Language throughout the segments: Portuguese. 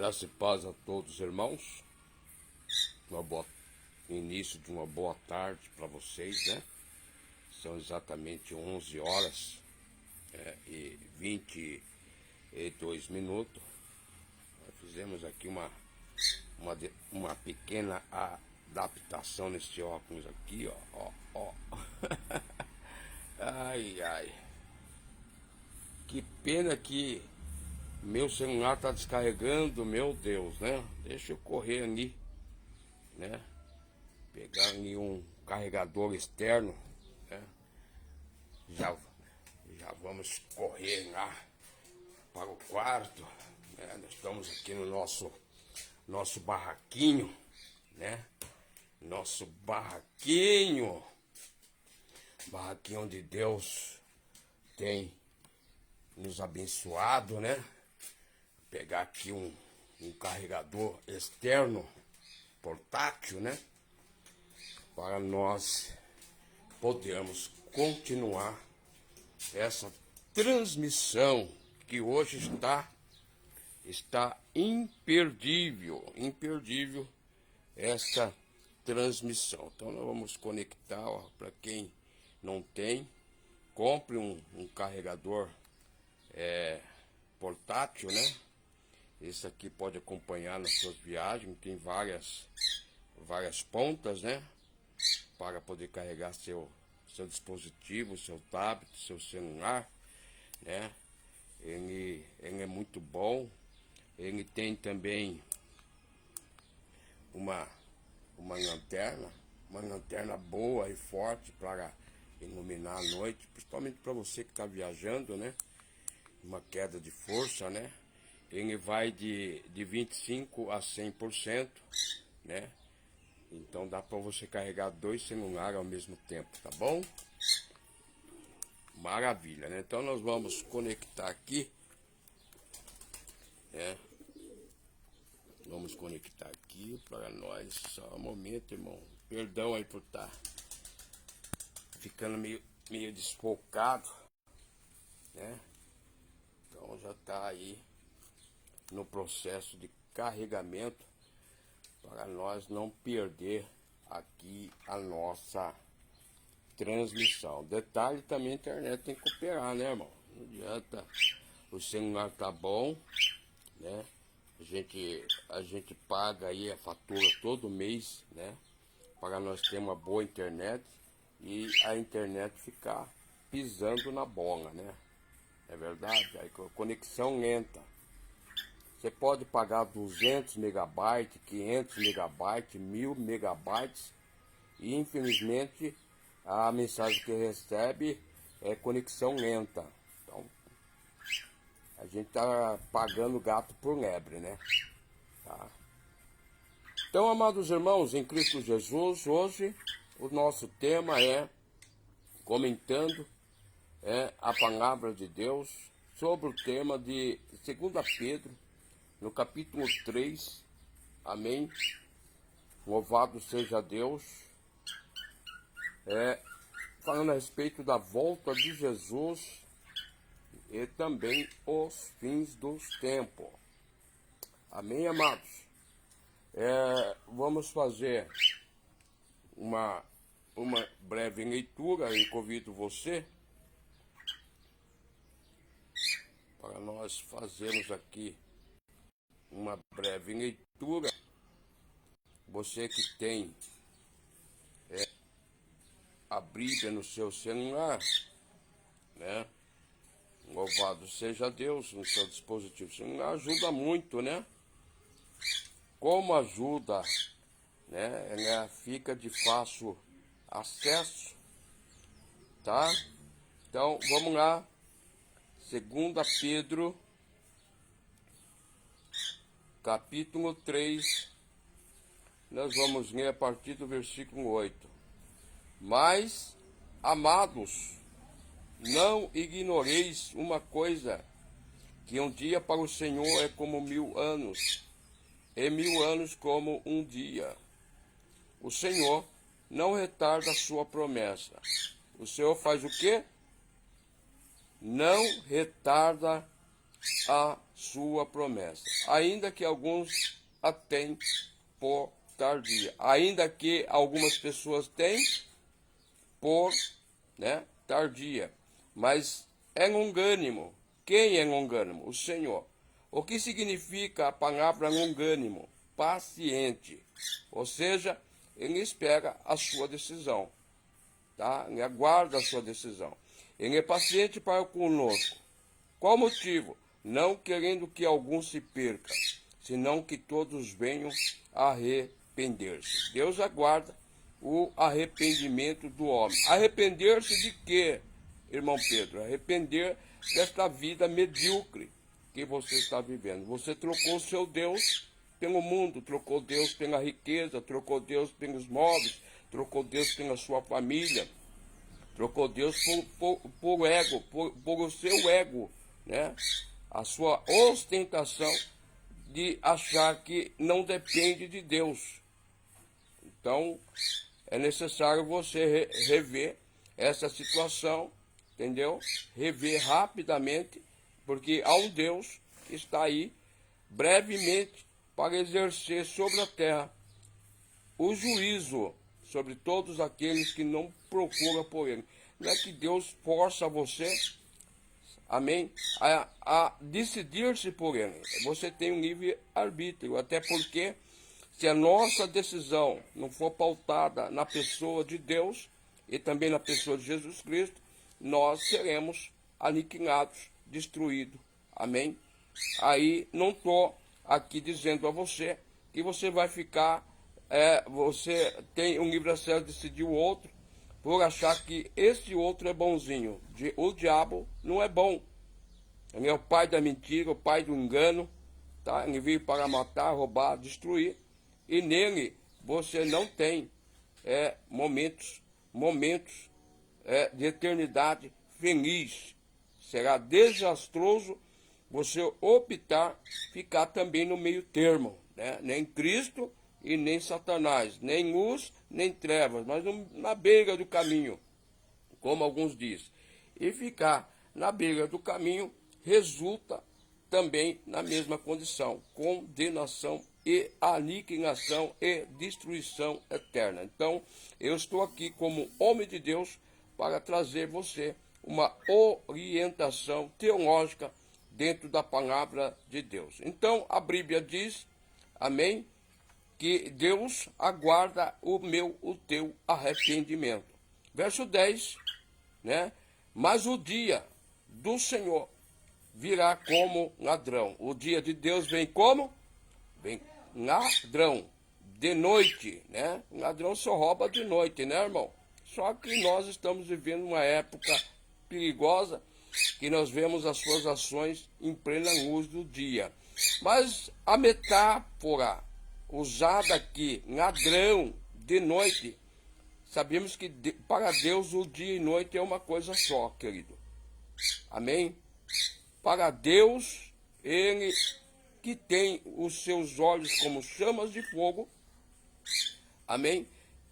Graça e paz a todos, irmãos. Início de uma boa tarde para vocês, né? São exatamente 11 horas e 22 minutos. Nós fizemos aqui uma pequena adaptação nesse óculos aqui, ó. Ai, ai. Que pena que meu celular tá descarregando, meu Deus, né? Deixa eu correr ali, né? Pegar ali um carregador externo, né? Já vamos correr lá para o quarto, né? Nós estamos aqui no nosso barraquinho, né? Nosso barraquinho onde Deus tem nos abençoado, né? Pegar aqui um carregador externo, portátil, né? Para nós podermos continuar essa transmissão que hoje está imperdível essa transmissão. Então nós vamos conectar, para quem não tem, compre um carregador portátil, né? Esse aqui pode acompanhar nas suas viagens, tem várias pontas, né? Para poder carregar seu dispositivo, seu tablet, seu celular, né? Ele é muito bom. Ele tem também uma lanterna boa e forte para iluminar a noite, principalmente para você que está viajando, né? Uma queda de força, né? Ele vai de 25 a 100%, né? Então dá para você carregar 2 celulares ao mesmo tempo, tá bom? Maravilha, né? Então nós vamos conectar aqui, né? Vamos conectar aqui para nós. Só um momento, irmão. Perdão aí por estar ficando meio desfocado, né? Então já está aí no processo de carregamento para nós não perder aqui a nossa transmissão. Detalhe também, a internet tem que operar, né, irmão? Não adianta, o celular tá bom, né? A gente paga aí a fatura todo mês, né? Para nós ter uma boa internet e a internet ficar pisando na bola, né? É verdade? Aí a conexão lenta. Você pode pagar 200 megabytes, 500 megabytes, 1000 megabytes e infelizmente a mensagem que recebe é conexão lenta. Então a gente tá pagando gato por lebre, né? Tá? Então, amados irmãos, em Cristo Jesus, hoje o nosso tema é comentando a palavra de Deus sobre o tema de 2 Pedro, no capítulo 3, amém? Louvado seja Deus. Falando a respeito da volta de Jesus e também os fins dos tempos. Amém, amados? Vamos fazer uma breve leitura e convido você para nós fazermos aqui uma breve leitura. Você que tem a Bíblia no seu celular, né? Louvado seja Deus, no seu dispositivo celular, ajuda muito, né? Como ajuda, né? Ela fica de fácil acesso, tá? Então, vamos lá. 2 Pedro, capítulo 3, nós vamos ler a partir do versículo 8. Mas, amados, não ignoreis uma coisa, que um dia para o Senhor é como 1000 anos, e 1000 anos como um dia. O Senhor não retarda a sua promessa. O Senhor faz o quê? Não retarda a sua promessa, ainda que alguns a tenham por tardia, ainda que algumas pessoas tenham por tardia, mas é longânimo. Quem é longânimo? O Senhor. O que significa a palavra longânimo? Paciente, ou seja, ele espera a sua decisão, tá? Ele aguarda a sua decisão. Ele é paciente para conosco. Qual motivo? Não querendo que algum se perca, senão que todos venham a arrepender-se. Deus aguarda o arrependimento do homem. Arrepender-se de quê, irmão Pedro? Arrepender desta vida medíocre que você está vivendo. Você trocou o seu Deus pelo mundo, trocou Deus pela riqueza, trocou Deus pelos móveis, trocou Deus pela sua família, trocou Deus por ego, por o seu ego, né? A sua ostentação de achar que não depende de Deus. Então, é necessário você rever essa situação, entendeu? Rever rapidamente, porque há um Deus que está aí brevemente para exercer sobre a terra o juízo sobre todos aqueles que não procuram por ele. Não é que Deus força você, amém, a decidir-se por ele. Você tem um livre-arbítrio, até porque se a nossa decisão não for pautada na pessoa de Deus e também na pessoa de Jesus Cristo, nós seremos aniquilados, destruídos. Amém? Aí não estou aqui dizendo a você que você vai ficar, você tem um livre-acesso de decidir o outro, por achar que esse outro é bonzinho. O diabo não é bom. Ele é o pai da mentira, o pai do engano. Tá? Ele veio para matar, roubar, destruir. E nele você não tem momentos de eternidade feliz. Será desastroso você optar ficar também no meio termo, né? Nem Cristo e nem Satanás, nem luz, nem trevas, mas na beira do caminho, como alguns dizem. E ficar na beira do caminho resulta também na mesma condição, condenação e aniquilação e destruição eterna. Então, eu estou aqui como homem de Deus para trazer você uma orientação teológica dentro da palavra de Deus. Então, a Bíblia diz, amém, que Deus aguarda o teu arrependimento. Verso 10, né? Mas o dia do Senhor virá como ladrão. O dia de Deus vem como? Vem ladrão, de noite, né? O ladrão só rouba de noite, né, irmão? Só que nós estamos vivendo uma época perigosa, que nós vemos as suas ações em plena luz do dia. Mas a metáfora usada aqui, ladrão, de noite, sabemos que para Deus o dia e noite é uma coisa só, querido. Amém? Para Deus, Ele que tem os seus olhos como chamas de fogo, amém?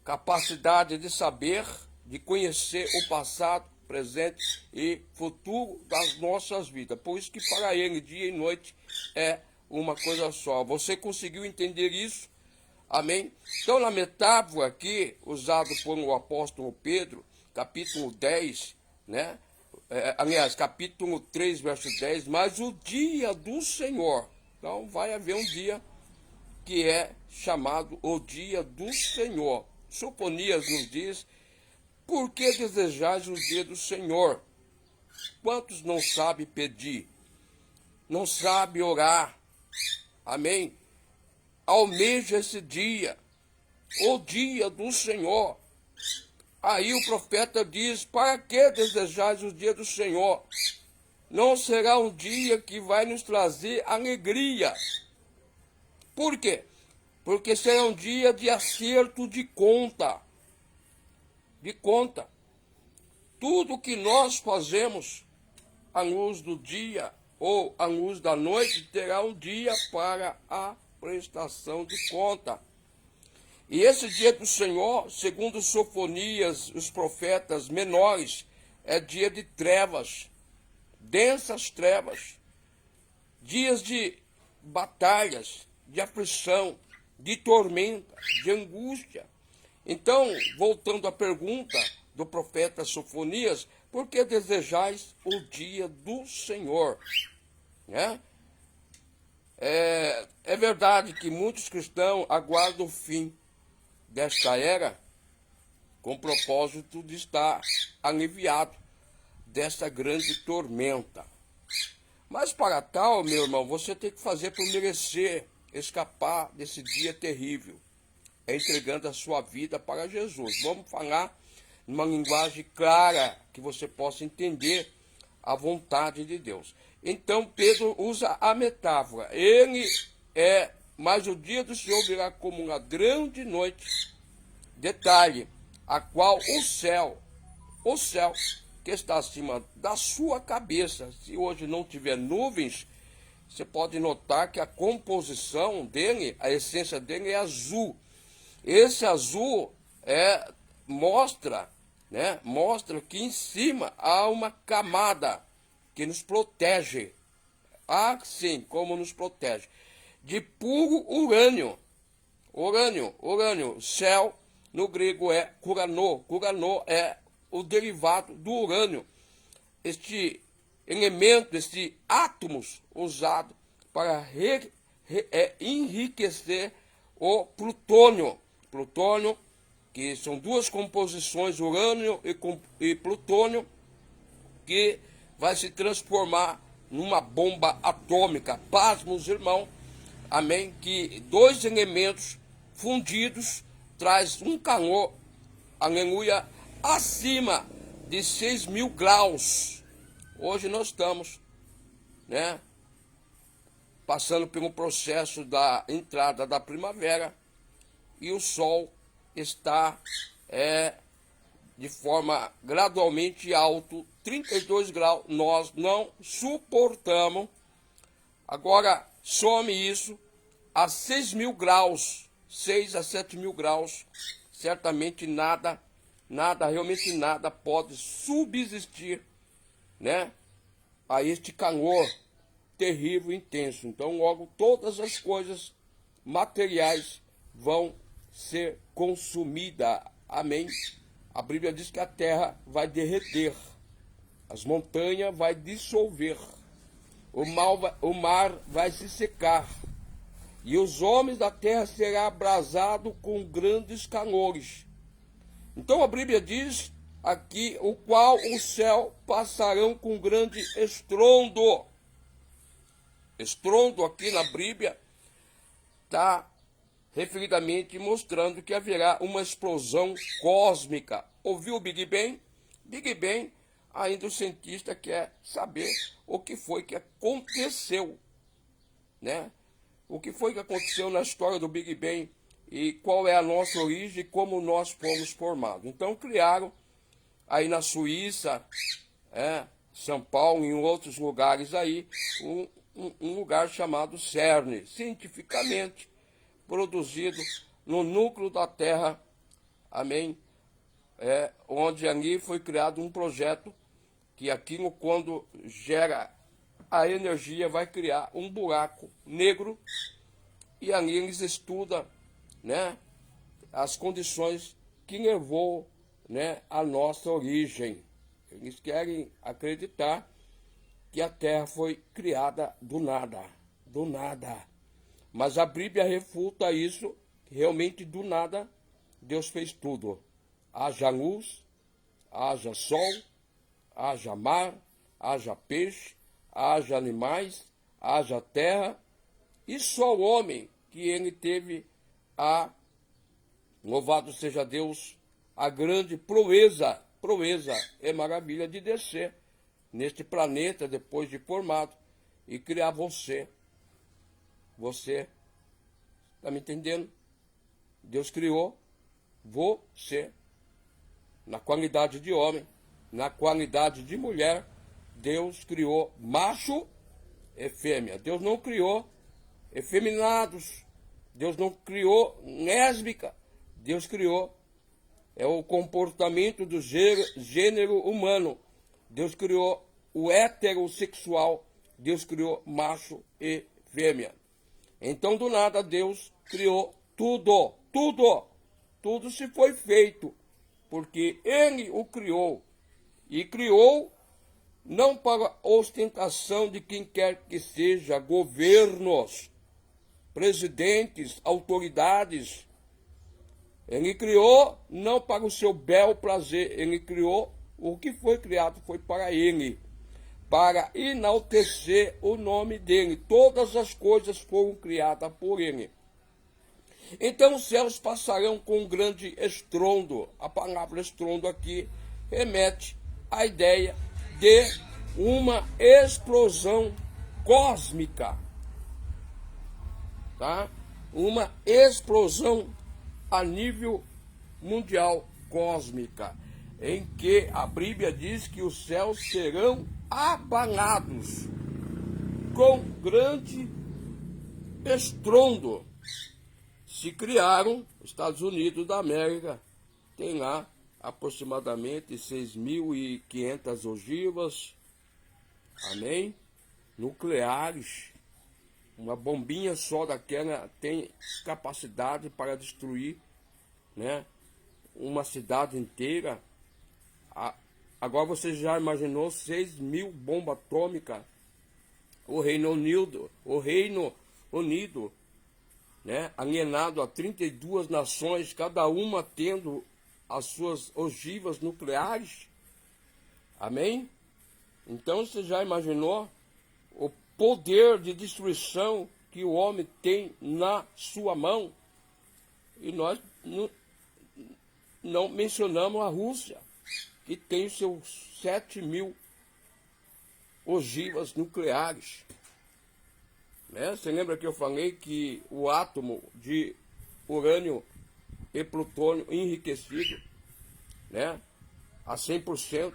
Capacidade de saber, de conhecer o passado, presente e futuro das nossas vidas. Por isso que para Ele, dia e noite, é uma coisa só. Você conseguiu entender isso? Amém? Então, na metáfora aqui, usado por o apóstolo Pedro, capítulo 10, né? Aliás, capítulo 3, verso 10, mas o dia do Senhor. Então, vai haver um dia que é chamado o dia do Senhor. Sofonias nos diz, por que desejais o dia do Senhor? Quantos não sabem pedir? Não sabem orar? Amém? Almeja esse dia, o dia do Senhor. Aí o profeta diz, para que desejais o dia do Senhor? Não será um dia que vai nos trazer alegria. Por quê? Porque será um dia de acerto de conta. De conta. Tudo que nós fazemos à luz do dia ou à luz da noite terá um dia para a prestação de conta. E esse dia do Senhor, segundo Sofonias, os profetas menores, é dia de trevas, densas trevas. dias de batalhas, de aflição, de tormenta, de angústia. Então, voltando à pergunta do profeta Sofonias, por que desejais o dia do Senhor? Né? É verdade que muitos cristãos aguardam o fim desta era com o propósito de estar aliviado desta grande tormenta. Mas para tal, meu irmão, você tem que fazer por merecer escapar desse dia terrível. É entregando a sua vida para Jesus. Vamos falar numa linguagem clara, que você possa entender a vontade de Deus. Então Pedro usa a metáfora. Mas o dia do Senhor virá como uma grande noite. Detalhe, a qual o céu que está acima da sua cabeça, se hoje não tiver nuvens, você pode notar que a composição dele, a essência dele é azul. Esse azul mostra que em cima há uma camada que nos protege, assim como nos protege, de puro urânio. Urânio, céu, no grego é kuranô. Kuranô é o derivado do urânio. Este elemento, este átomos usado para enriquecer o plutônio. Plutônio, que são duas composições, urânio e plutônio, que vai se transformar numa bomba atômica. Pasmos, irmão, amém? Que dois elementos fundidos traz um calor, aleluia, acima de 6.000 graus. Hoje nós estamos, né, passando por um processo da entrada da primavera e o sol está de forma gradualmente alto, 32 graus, nós não suportamos. Agora, some isso a 6.000 graus, 6 a 7.000 graus, certamente nada, realmente nada pode subsistir, né, a este calor terrível e intenso. Então, logo, todas as coisas materiais vão ser consumidas. Amém? A Bíblia diz que a terra vai derreter, as montanhas vai dissolver, o mar vai se secar, e os homens da terra serão abrasados com grandes calores. Então a Bíblia diz aqui, o qual o céu passarão com grande estrondo. Estrondo aqui na Bíblia está referidamente mostrando que haverá uma explosão cósmica. Ouviu o Big Bang? Big Bang, ainda o cientista quer saber o que foi que aconteceu, né? O que foi que aconteceu na história do Big Bang e qual é a nossa origem e como nós fomos formados. Então criaram aí na Suíça, São Paulo e em outros lugares aí, um lugar chamado CERN, cientificamente produzido no núcleo da Terra, amém? Onde ali foi criado um projeto que aquilo, quando gera a energia, vai criar um buraco negro, e ali eles estudam, né, as condições que levou, né, a nossa origem. Eles querem acreditar que a Terra foi criada do nada, do nada. Mas a Bíblia refuta isso, realmente do nada Deus fez tudo. Haja luz, haja sol, haja mar, haja peixe, haja animais, haja terra, e só o homem que ele teve louvado seja Deus, a grande proeza e maravilha de descer neste planeta depois de formado e criar você. Você, está me entendendo? Deus criou você na qualidade de homem, na qualidade de mulher. Deus criou macho e fêmea. Deus não criou efeminados. Deus não criou lésbica. Deus criou o comportamento do gênero humano. Deus criou o heterossexual Deus criou macho e fêmea. Então, do nada, Deus criou tudo, tudo. Tudo se foi feito, porque Ele o criou. E criou não para ostentação de quem quer que seja, governos, presidentes, autoridades. Ele criou não para o seu bel prazer, ele criou o que foi criado, foi para ele, para enaltecer o nome dele. Todas as coisas foram criadas por ele. Então os céus passarão com um grande estrondo. A palavra estrondo aqui remete à ideia de uma explosão cósmica, tá? Uma explosão a nível mundial cósmica, em que a Bíblia diz que os céus serão abalados com grande estrondo. Se criaram, Estados Unidos da América tem lá aproximadamente 6.500 ogivas, amém? Nucleares. Uma bombinha só daquela tem capacidade para destruir, né, uma cidade inteira. Agora você já imaginou 6.000 bombas atômicas? O Reino Unido, né, alienado a 32 nações, cada uma tendo as suas ogivas nucleares. Amém? Então você já imaginou o poder de destruição que o homem tem na sua mão? E nós não mencionamos a Rússia, que tem seus 7.000 ogivas nucleares. Né? Você lembra que eu falei que o átomo de urânio e plutônio enriquecido, né, a 100%,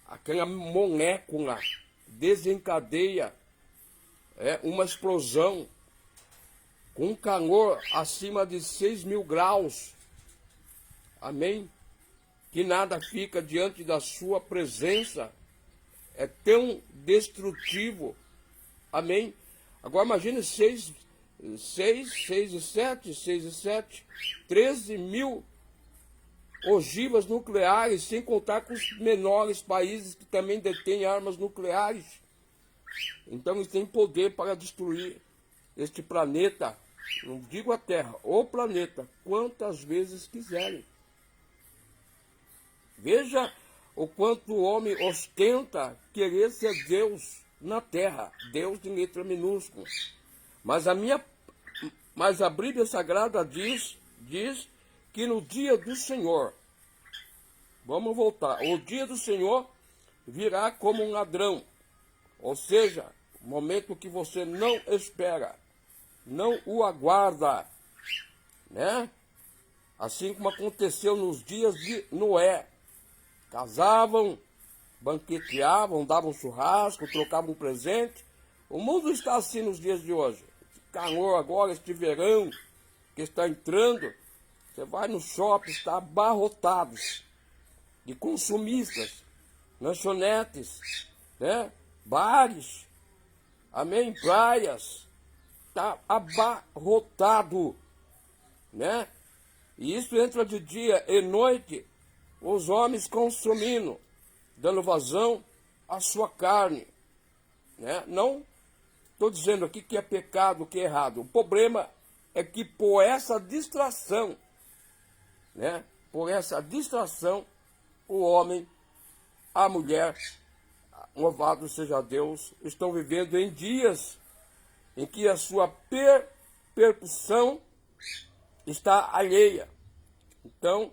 aquela molécula desencadeia uma explosão com calor acima de 6.000 graus, amém? Que nada fica diante da sua presença, é tão destrutivo, amém? Agora imagine 6 e 7, 13.000 ogivas nucleares, sem contar com os menores países que também detêm armas nucleares. Então eles têm poder para destruir este planeta, não digo a Terra, o planeta, quantas vezes quiserem. Veja o quanto o homem ostenta querer ser Deus na Terra, Deus de letra minúscula. Mas a Bíblia Sagrada diz que no dia do Senhor, vamos voltar, o dia do Senhor virá como um ladrão, ou seja, o momento que você não espera, não o aguarda, né? Assim como aconteceu nos dias de Noé, casavam, banqueteavam, davam churrasco, trocavam presente. O mundo está assim nos dias de hoje. Calor agora, este verão que está entrando, você vai no shopping, está abarrotado de consumistas, lanchonetes, né, bares, amém, praias, está abarrotado, né? E isso entra de dia e noite, os homens consumindo, dando vazão à sua carne, né? Não estou dizendo aqui que é pecado, que é errado. O problema é que por essa distração, né? Por essa distração, o homem, a mulher, louvado seja Deus, estão vivendo em dias em que a sua percussão está alheia. Então,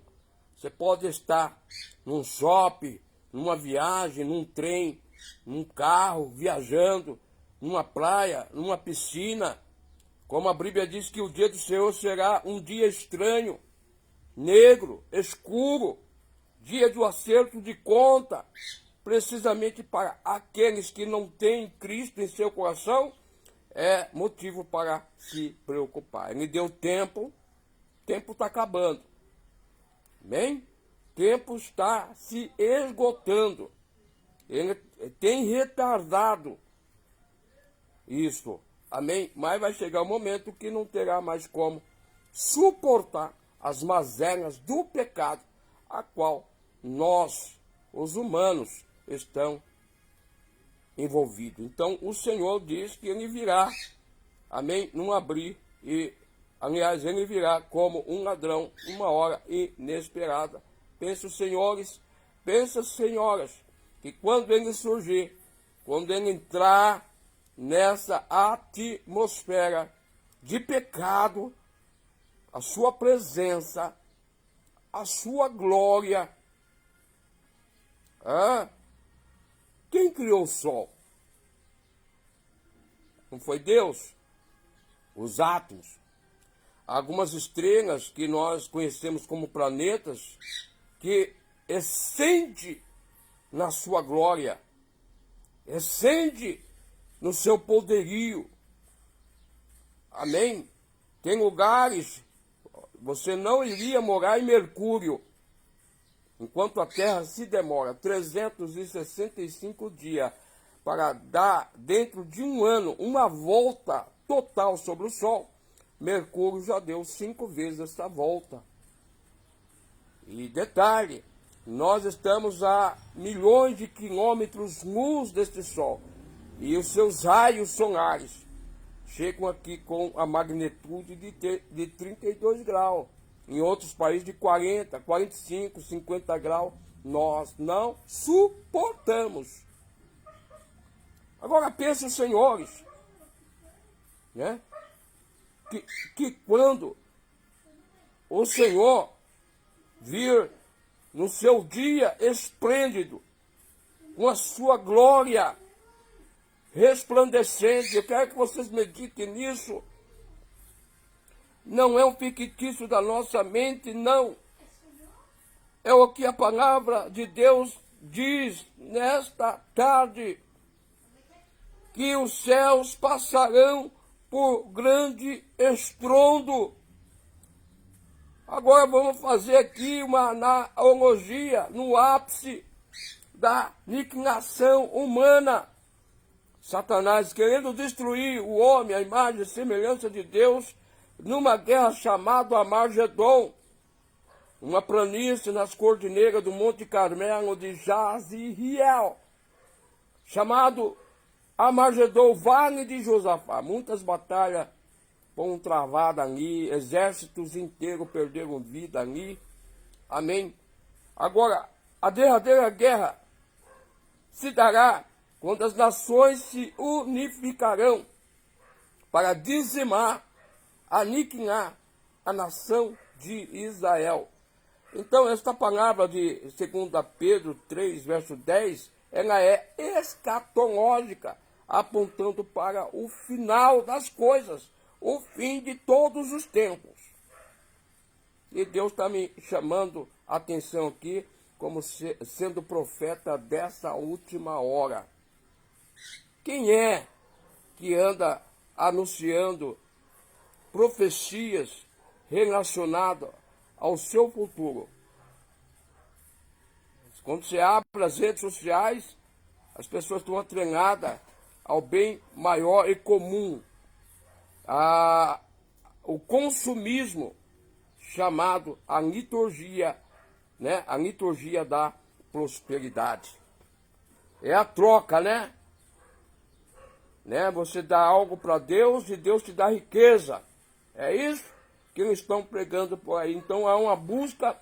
você pode estar num shopping, numa viagem, num trem, num carro, viajando, numa praia, numa piscina. Como a Bíblia diz que o dia do Senhor será um dia estranho, negro, escuro, dia do acerto de conta, precisamente para aqueles que não têm Cristo em seu coração, é motivo para se preocupar. Ele deu tempo, o tempo está acabando. Amém? O tempo está se esgotando. Ele tem retardado isso, amém? Mas vai chegar um momento que não terá mais como suportar as mazelas do pecado, a qual nós, os humanos, estão envolvidos. Então, o Senhor diz que ele virá, amém? Num abrir e, aliás, ele virá como um ladrão, uma hora inesperada. Pensa, senhores, pensa, senhoras, que quando ele surgir, quando ele entrar nessa atmosfera de pecado, a sua presença, a sua glória. Quem criou o sol? Não foi Deus? Os átomos. Algumas estrelas que nós conhecemos como planetas, que excede na sua glória, excede no seu poderio. Amém? Tem lugares, você não iria morar em Mercúrio, enquanto a Terra se demora 365 dias para dar, dentro de um ano, uma volta total sobre o Sol. Mercúrio já deu 5 vezes essa volta. E detalhe, nós estamos a milhões de quilômetros-luz deste Sol. E os seus raios solares chegam aqui com a magnitude de 32 graus. Em outros países de 40, 45, 50 graus. Nós não suportamos. Agora pensem, senhores, né? Que quando o Senhor vir no seu dia esplêndido, com a sua glória resplandecente, eu quero que vocês meditem nisso. Não é um fictício da nossa mente, não. É o que a palavra de Deus diz nesta tarde, que os céus passarão por grande estrondo. Agora vamos fazer aqui uma analogia no ápice da aniquilação humana. Satanás querendo destruir o homem, a imagem e semelhança de Deus, numa guerra chamada Armagedon, uma planície nas cordilheiras do Monte Carmelo de Jaziel, chamado Armagedon, Vale de Josafá. Muitas batalhas foram travadas ali, exércitos inteiros perderam vida ali. Amém? Agora, a derradeira guerra se dará quando as nações se unificarão para dizimar, aniquilar a nação de Israel. Então, esta palavra de 2 Pedro 3, verso 10, ela é escatológica, apontando para o final das coisas, o fim de todos os tempos. E Deus está me chamando a atenção aqui, como sendo profeta dessa última hora. Quem é que anda anunciando profecias relacionadas ao seu futuro? Quando você abre as redes sociais, as pessoas estão treinadas ao bem maior e comum, o consumismo, chamado a liturgia, né? A liturgia da prosperidade. É a troca, né? Você dá algo para Deus e Deus te dá riqueza. É isso que eles estão pregando por aí. Então há uma busca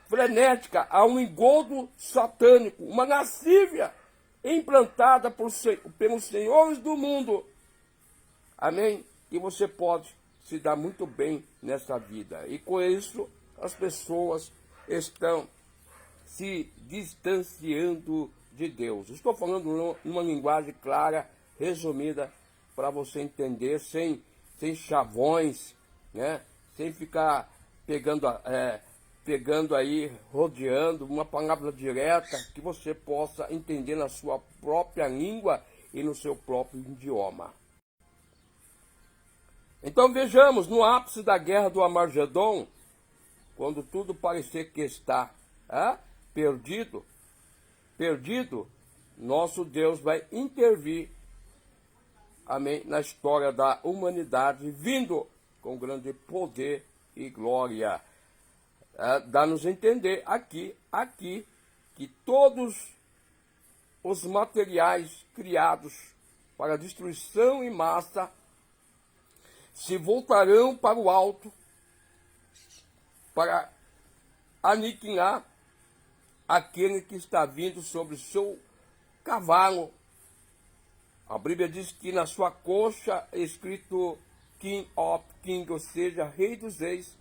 frenética, há um engodo satânico, uma lascívia implantada pelos senhores do mundo. Amém? E você pode se dar muito bem nessa vida. E com isso, as pessoas estão se distanciando de Deus. Estou falando numa linguagem clara, resumida, para você entender, sem chavões, né? Sem ficar pegando aí, rodeando, uma palavra direta que você possa entender na sua própria língua e no seu próprio idioma. Então vejamos, no ápice da guerra do Armagedon, quando tudo parecer que está perdido, nosso Deus vai intervir amém, na história da humanidade, vindo com grande poder e glória. Dá-nos a entender aqui, que todos os materiais criados para destruição em massa se voltarão para o alto, para aniquilar aquele que está vindo sobre o seu cavalo. A Bíblia diz que na sua coxa é escrito King of Kings, ou seja, Rei dos Reis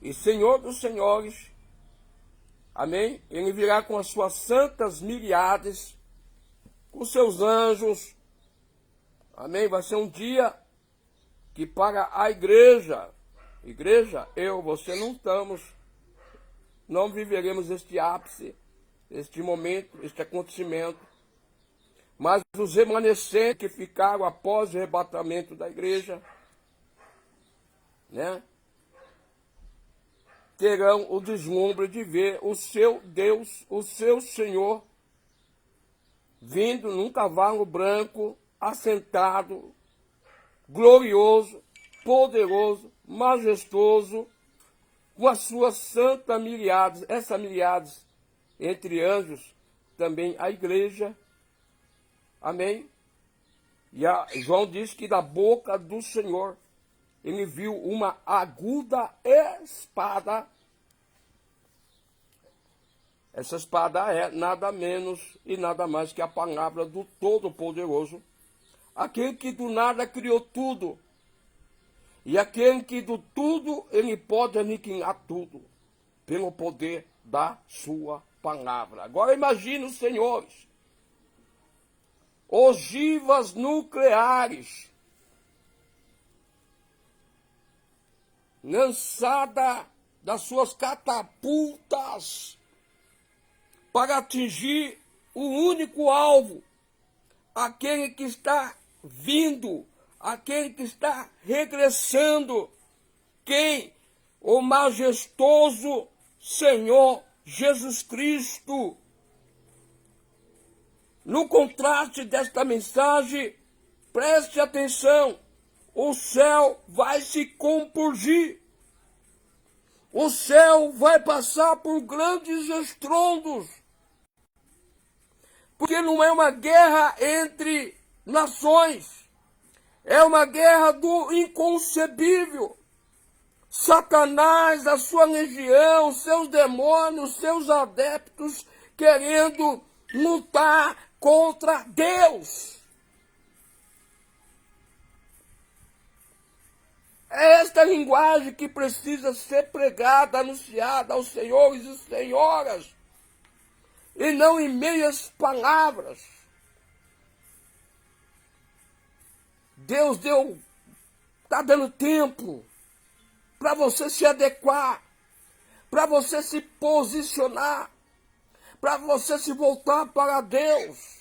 e Senhor dos Senhores. Amém? Ele virá com as suas santas miríades, com seus anjos. Amém? Vai ser um dia que para a igreja, você não viveremos este ápice, este momento, este acontecimento. Mas os remanescentes que ficaram após o arrebatamento da igreja, né, terão o deslumbre de ver o seu Deus, o seu Senhor, vindo num cavalo branco, assentado, glorioso, poderoso, majestoso, com as suas santas miríades. Essa miríades entre anjos, também a igreja. Amém? E João diz que da boca do Senhor ele viu uma aguda espada. Essa espada é nada menos e nada mais que a palavra do Todo-Poderoso, aquele que do nada criou tudo, e aquele que do tudo ele pode aniquilar tudo, pelo poder da sua palavra. Agora imagine os senhores, ogivas nucleares, lançada das suas catapultas para atingir o único alvo, aquele que está vindo, aquele que está regressando. Quem? O majestoso Senhor Jesus Cristo. No contraste desta mensagem, preste atenção, o céu vai se compurgir. O céu vai passar por grandes estrondos. Porque não é uma guerra entre nações, é uma guerra do inconcebível. Satanás, a sua legião, seus demônios, seus adeptos, querendo lutar contra Deus. É esta linguagem que precisa ser pregada, anunciada aos senhores e senhoras, e não em meias palavras. Deus está dando tempo para você se adequar, para você se posicionar, para você se voltar para Deus,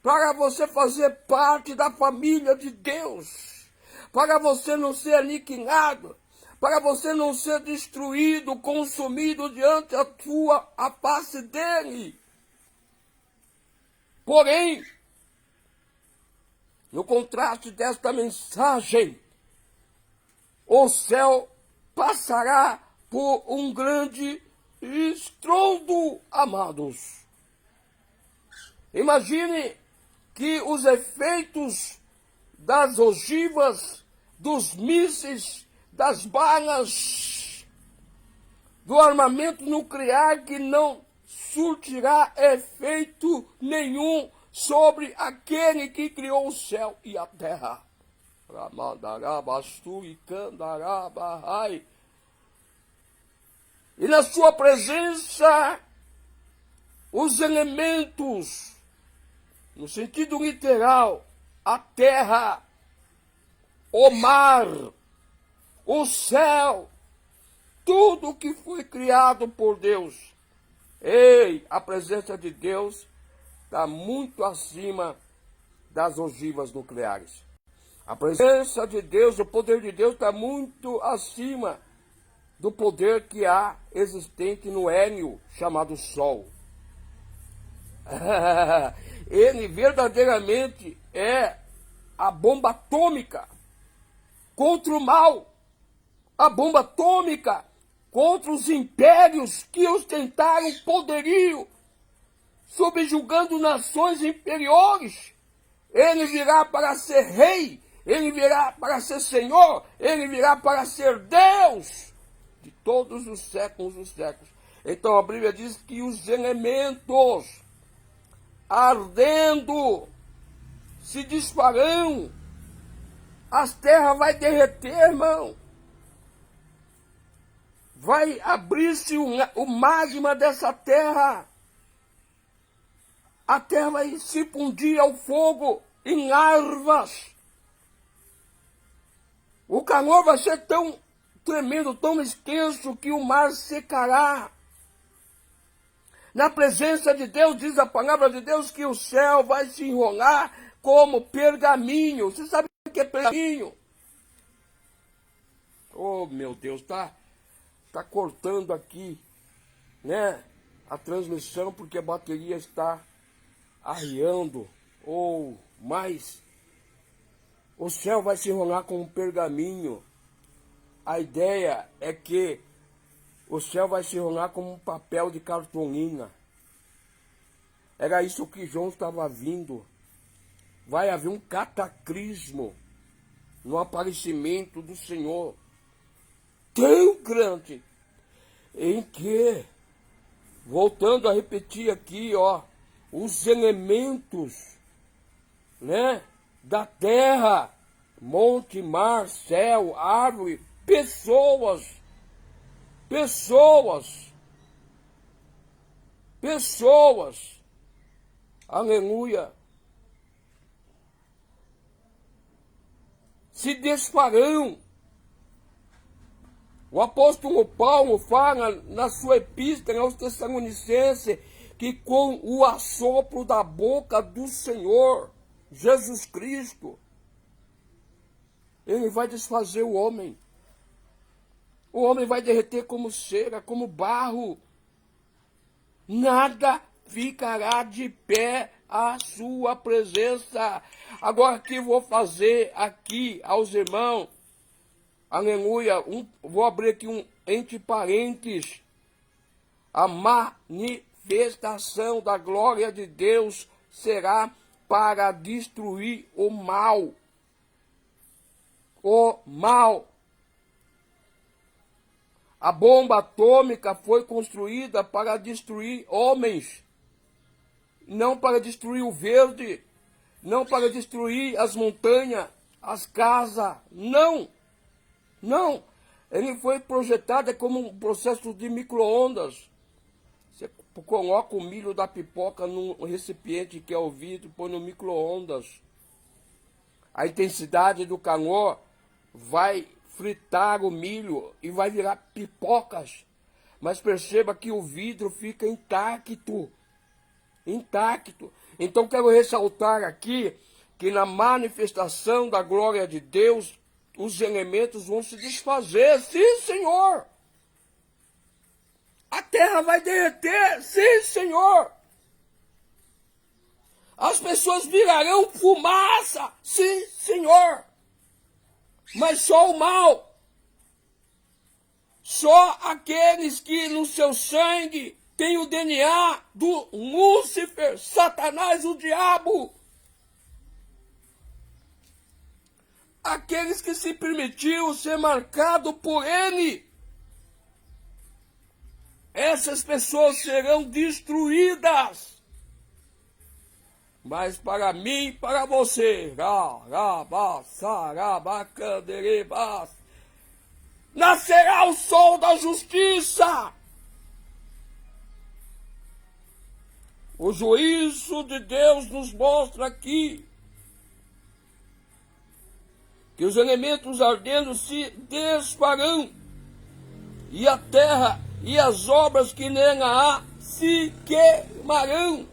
para você fazer parte da família de Deus, para você não ser aniquilado, para você não ser destruído, consumido diante a face dele. Porém, no contraste desta mensagem, o céu passará por um grande estrondo, amados. Imagine que os efeitos das ogivas, dos mísseis, das balas, do armamento nuclear que não surtirá efeito nenhum sobre aquele que criou o céu e a terra. E na sua presença, os elementos, no sentido literal, a terra, o mar, o céu, tudo que foi criado por Deus. Ei, a presença de Deus está muito acima das ogivas nucleares. A presença de Deus, o poder de Deus está muito acima do poder que há existente no hélio chamado Sol. Ele verdadeiramente é a bomba atômica contra o mal, a bomba atômica contra os impérios que ostentaram poderio, subjugando nações inferiores. Ele virá para ser rei, ele virá para ser Senhor, ele virá para ser Deus de todos os séculos dos séculos. Então a Bíblia diz que os elementos ardendo se disparão, as terras vai derreter, irmão. Vai abrir-se o magma dessa terra. A terra vai se fundir ao fogo em larvas. O calor vai ser tão tremendo, tão extenso, que o mar secará. Na presença de Deus, diz a palavra de Deus, que o céu vai se enrolar como pergaminho. Você sabe o que é pergaminho? Oh, meu Deus, tá cortando aqui, né, a transmissão, porque a bateria está arriando. Mas o céu vai se enrolar como um pergaminho. A ideia é que o céu vai se enrolar como um papel de cartolina. Era isso que João estava vindo. Vai haver um cataclismo no aparecimento do Senhor tão grande, em que, voltando a repetir aqui, os elementos, né, da terra, monte, mar, céu, árvore, pessoas, aleluia, se desfarão. O apóstolo Paulo fala na sua epístola aos Tessalonicenses que com o assopro da boca do Senhor Jesus Cristo, ele vai desfazer o homem. O homem vai derreter como cera, como barro. Nada ficará de pé à sua presença. Agora, o que vou fazer aqui aos irmãos? Aleluia. Vou abrir aqui entre parênteses. A manifestação da glória de Deus será para destruir o mal. O mal. A bomba atômica foi construída para destruir homens, não para destruir o verde, não para destruir as montanhas, as casas, não. Ele foi projetado como um processo de micro-ondas. Você coloca o milho da pipoca num recipiente que é o vidro, põe no micro-ondas. A intensidade do calor vai fritar o milho e vai virar pipocas. Mas perceba que o vidro fica intacto. Então quero ressaltar aqui que na manifestação da glória de Deus, os elementos vão se desfazer. Sim, Senhor. A terra vai derreter. Sim, Senhor. As pessoas virarão fumaça. Sim, Senhor. Mas só o mal. Só aqueles que no seu sangue têm o DNA do Lúcifer, Satanás, o diabo. Aqueles que se permitiu ser marcado por ele. Essas pessoas serão destruídas. Mas para mim, para você, nascerá o sol da justiça. O juízo de Deus nos mostra aqui que os elementos ardendo se desfarão, e a terra e as obras que nela há se queimarão.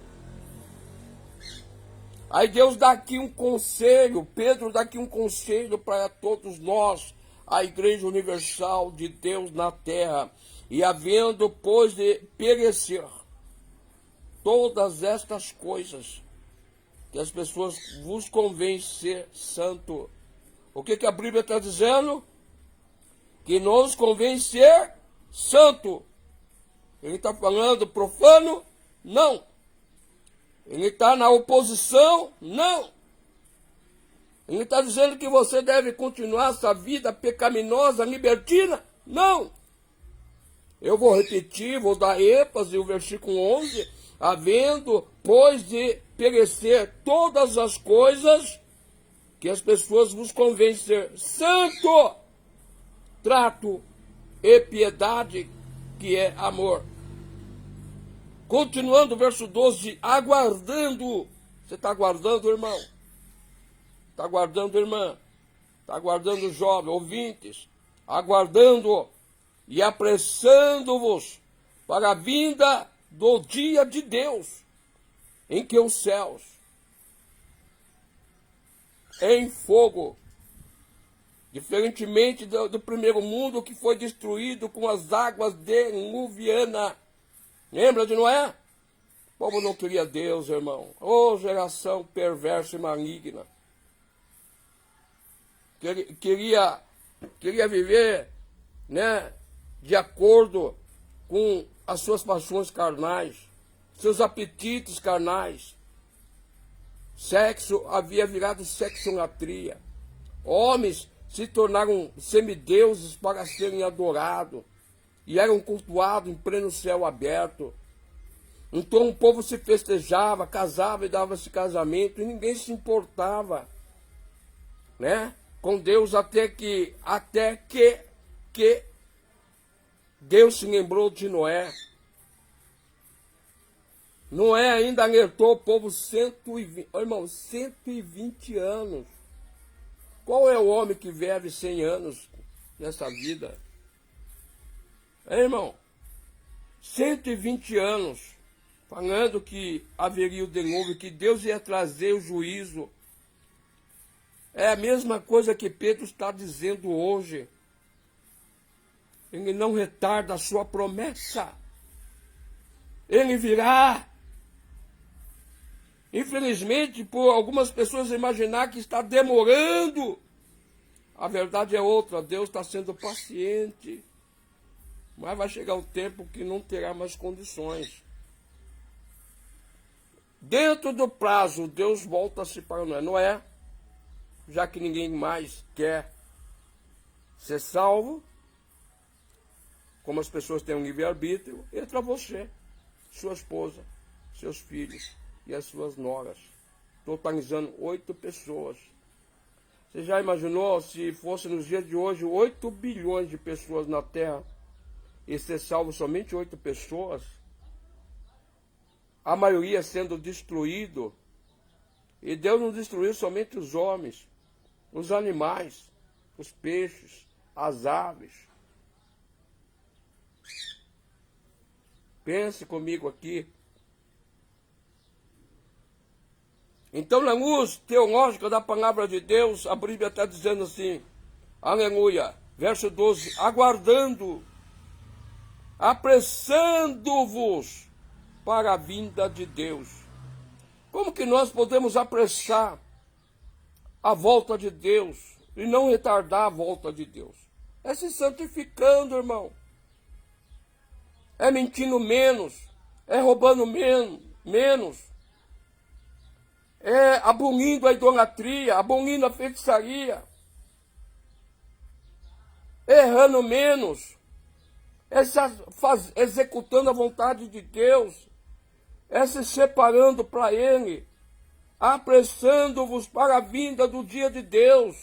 Aí Deus dá aqui um conselho, Pedro dá aqui um conselho para todos nós, a Igreja Universal de Deus na terra. E havendo, pois, de perecer todas estas coisas, que as pessoas vos convém ser santo. O que a Bíblia está dizendo? Que nos convém ser santo. Ele está falando profano? Não. Ele está na oposição? Não. Ele está dizendo que você deve continuar essa vida pecaminosa, libertina? Não. Eu vou repetir, vou dar ênfase, o versículo 11. Havendo, pois, de perecer todas as coisas, que as pessoas vos convém ser santo, trato e piedade, que é amor. Continuando o verso 12, aguardando. Você está aguardando, irmão? Está aguardando, irmã? Está aguardando, jovem, ouvintes? Aguardando e apressando-vos para a vinda do dia de Deus, em que os céus, em fogo, diferentemente do primeiro mundo que foi destruído com as águas diluvianas. Lembra de Noé? O povo não queria Deus, irmão. Ô, geração perversa e maligna. Queria viver, né, de acordo com as suas paixões carnais, seus apetites carnais. Sexo havia virado sexolatria. Homens se tornaram semideuses para serem adorados e eram cultuados em pleno céu aberto. Então o povo se festejava, casava e dava-se casamento e ninguém se importava, né, com Deus até que Deus se lembrou de Noé. Noé ainda alertou o povo 120 anos. Qual é o homem que vive 100 anos nessa vida? Irmão, 120 anos, falando que haveria o dilúvio, que Deus ia trazer o juízo. É a mesma coisa que Pedro está dizendo hoje. Ele não retarda a sua promessa. Ele virá. Infelizmente, por algumas pessoas imaginar que está demorando, a verdade é outra. Deus está sendo paciente. Mas vai chegar o tempo que não terá mais condições. Dentro do prazo, Deus volta-se para Noé, já que ninguém mais quer ser salvo, como as pessoas têm um livre-arbítrio, entra você, sua esposa, seus filhos e as suas noras, totalizando 8 pessoas. Você já imaginou se fosse nos dias de hoje 8 bilhões de pessoas na Terra e ser salvo somente 8 pessoas? A maioria sendo destruído. E Deus não destruiu somente os homens, os animais, os peixes, as aves. Pense comigo aqui. Então, na luz teológica da palavra de Deus, a Bíblia está dizendo assim, aleluia, verso 12, aguardando, apressando-vos para a vinda de Deus. Como que nós podemos apressar a volta de Deus e não retardar a volta de Deus? É se santificando, irmão. É mentindo menos, é roubando menos, é abolindo a idolatria, abolindo a feitiçaria, errando menos, é executando a vontade de Deus, é se separando para Ele, apressando-vos para a vinda do dia de Deus.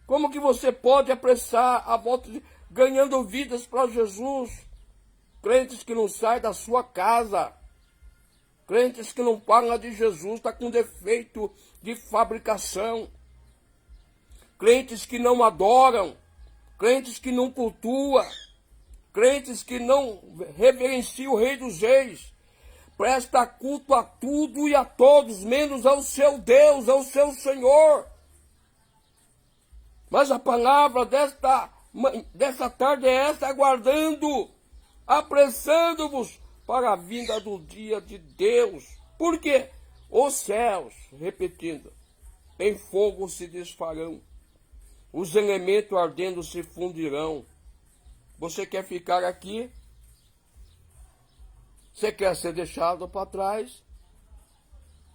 Como que você pode apressar a volta ganhando vidas para Jesus? Crentes que não saem da sua casa, crentes que não falam de Jesus, está com defeito de fabricação, crentes que não adoram, crentes que não cultuam, crentes que não reverenciam o Rei dos Reis, presta culto a tudo e a todos, menos ao seu Deus, ao seu Senhor. Mas a palavra desta tarde é essa, aguardando, apressando-vos para a vinda do dia de Deus. Por quê? Os céus, repetindo, em fogo se desfarão, os elementos ardendo se fundirão. Você quer ficar aqui? Você quer ser deixado para trás?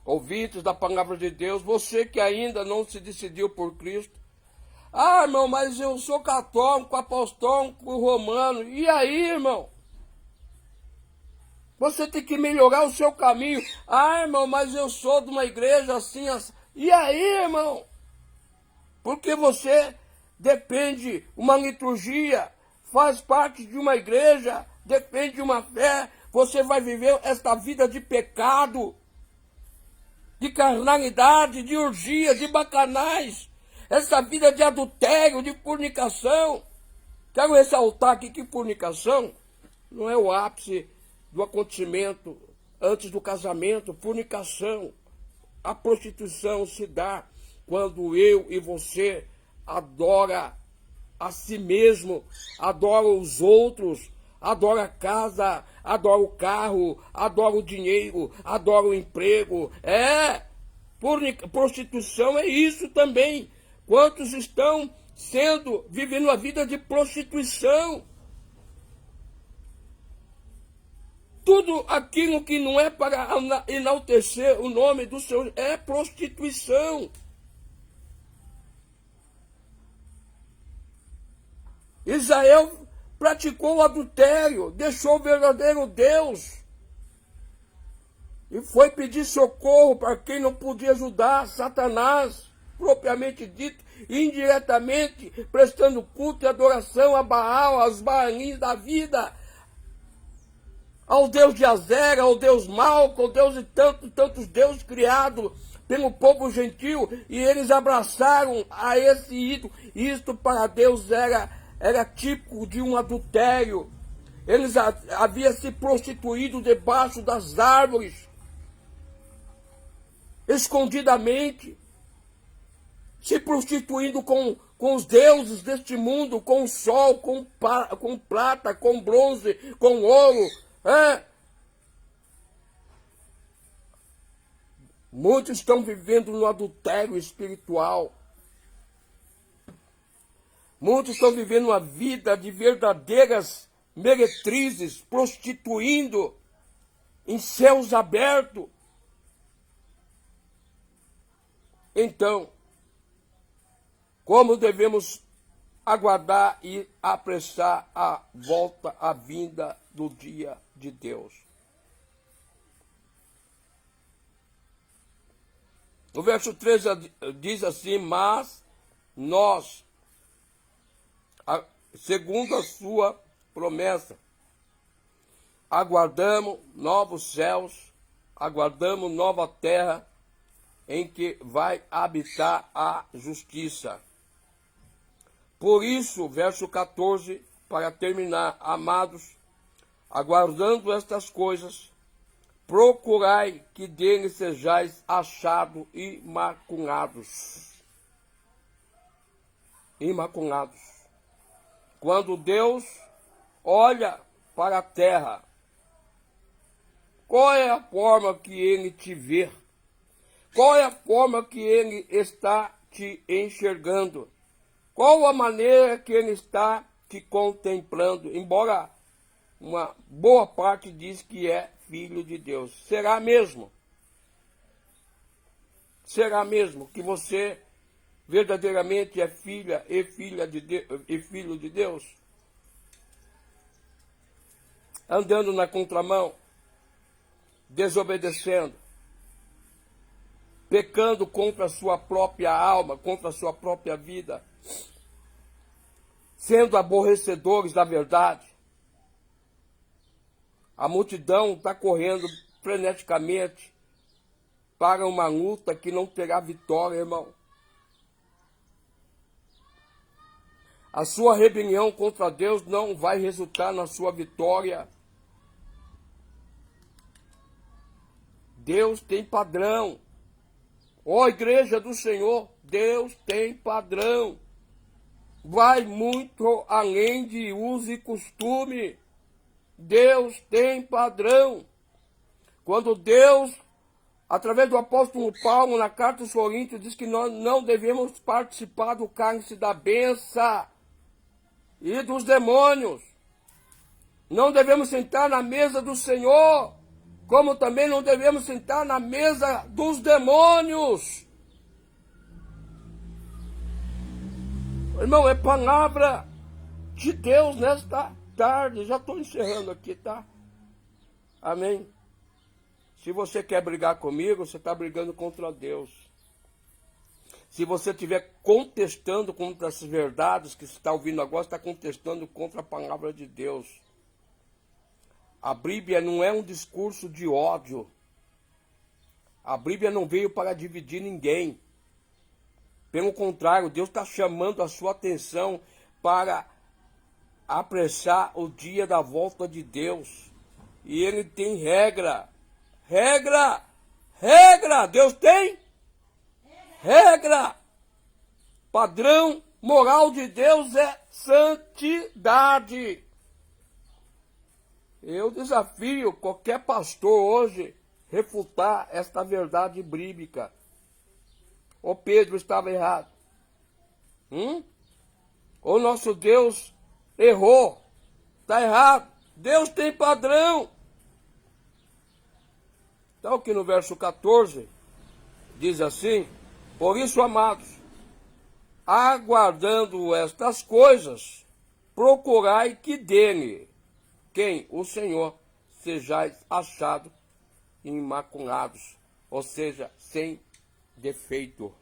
Ouvintes da palavra de Deus, você que ainda não se decidiu por Cristo. Ah, irmão, mas eu sou católico, apostólico, romano. E aí, irmão? Você tem que melhorar o seu caminho. Ah, irmão, mas eu sou de uma igreja assim, assim. E aí, irmão? Porque você depende uma liturgia, faz parte de uma igreja, depende de uma fé. Você vai viver esta vida de pecado, de carnalidade, de orgia, de bacanais, essa vida de adultério, de fornicação. Quero ressaltar aqui que fornicação não é o ápice do acontecimento antes do casamento. Fornicação, a prostituição se dá quando eu e você adora a si mesmo, adora os outros, adora a casa, adora o carro, adora o dinheiro, adora o emprego. Prostituição é isso também. Quantos estão vivendo a vida de prostituição? Tudo aquilo que não é para enaltecer o nome do Senhor é prostituição. Israel praticou o adultério, deixou o verdadeiro Deus e foi pedir socorro para quem não podia ajudar, Satanás, propriamente dito, indiretamente, prestando culto e adoração a Baal, aos Baalins da vida, ao Deus de Azera, ao Deus Malco, ao Deus de tantos deuses criados pelo povo gentil, e eles abraçaram a esse ídolo. Isto para Deus era típico de um adultério. Eles haviam se prostituído debaixo das árvores, escondidamente, se prostituindo com os deuses deste mundo, com o sol, com prata, com bronze, com ouro. Muitos estão vivendo no adultério espiritual. Muitos estão vivendo uma vida de verdadeiras meretrizes, prostituindo em céus abertos. Então, como devemos aguardar e apressar a volta, a vinda do dia de Deus? No verso 13 diz assim: mas nós, segundo a sua promessa, aguardamos novos céus, aguardamos nova terra em que vai habitar a justiça. Por isso, verso 14, para terminar, amados, aguardando estas coisas, procurai que dele sejais achados imaculados. Imaculados. Quando Deus olha para a terra, qual é a forma que ele te vê? Qual é a forma que ele está te enxergando? Qual a maneira que ele está te contemplando? Embora uma boa parte diz que é filho de Deus. Será mesmo? Será mesmo que você verdadeiramente é filha e filho de Deus? Andando na contramão, desobedecendo, pecando contra a sua própria alma, contra a sua própria vida, sendo aborrecedores da verdade. A multidão está correndo freneticamente para uma luta que não terá vitória, irmão. A sua rebelião contra Deus não vai resultar na sua vitória. Deus tem padrão. Ó igreja do Senhor, Deus tem padrão. Vai muito além de uso e costume. Deus tem padrão. Quando Deus através do apóstolo Paulo, na carta aos Coríntios, diz que nós não devemos participar do cálice da bênção e dos demônios. Não devemos sentar na mesa do Senhor, como também não devemos sentar na mesa dos demônios. Irmão, é palavra de Deus nesta tarde. Já estou encerrando aqui, tá? Amém? Se você quer brigar comigo, você está brigando contra Deus. Se você estiver contestando contra essas verdades que você está ouvindo agora, você está contestando contra a palavra de Deus. A Bíblia não é um discurso de ódio. A Bíblia não veio para dividir ninguém. Pelo contrário, Deus está chamando a sua atenção para apressar o dia da volta de Deus. E Ele tem regra. Regra! Regra! Deus tem regra! Padrão moral de Deus é santidade. Eu desafio qualquer pastor hoje refutar esta verdade bíblica. O Pedro estava errado. O nosso Deus errou. Está errado. Deus tem padrão. Então aqui no verso 14, diz assim: por isso, amados, aguardando estas coisas, procurai que dele, quem? O Senhor, sejais achados imaculados, ou seja, sem defeito.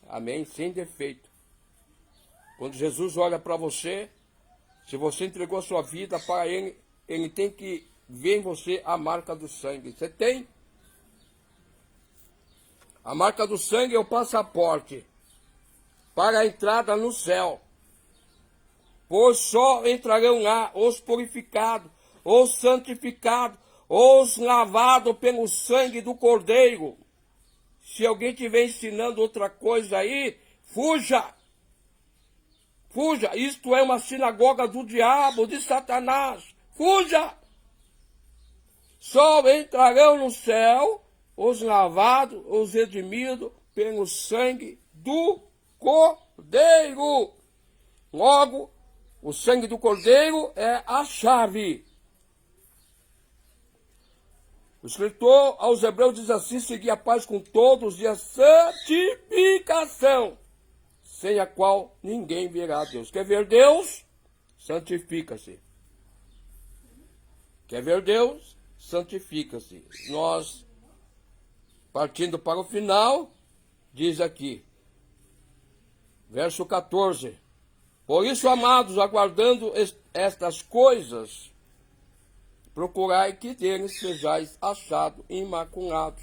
Amém? Sem defeito. Quando Jesus olha para você, se você entregou a sua vida para Ele, Ele tem que ver em você a marca do sangue. Você tem? A marca do sangue é o passaporte para a entrada no céu. Pois só entrarão lá os purificados, os santificados, os lavados pelo sangue do Cordeiro. Se alguém estiver ensinando outra coisa aí, fuja. Fuja. Isto é uma sinagoga do diabo, de Satanás. Fuja. Só entrarão no céu os lavados, os redimidos pelo sangue do Cordeiro. Logo, o sangue do Cordeiro é a chave. O escritor aos Hebreus diz assim: segui a paz com todos e a santificação, sem a qual ninguém verá a Deus. Quer ver Deus? Santifica-se. Quer ver Deus? Santifica-se. Nós, partindo para o final, diz aqui, verso 14: por isso, amados, aguardando estas coisas, procurai que deles sejais achados imaculados,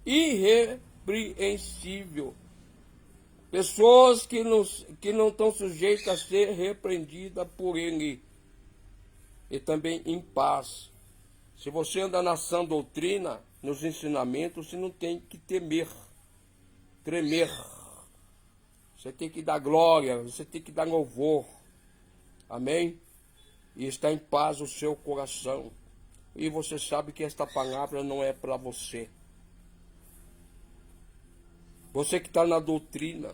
irrepreensível. Pessoas que não estão sujeitas a ser repreendidas por Ele. E também em paz. Se você anda na sã doutrina, nos ensinamentos, você não tem que temer, tremer. Você tem que dar glória, você tem que dar louvor. Amém? E está em paz o seu coração. E você sabe que esta palavra não é para você. Você que está na doutrina.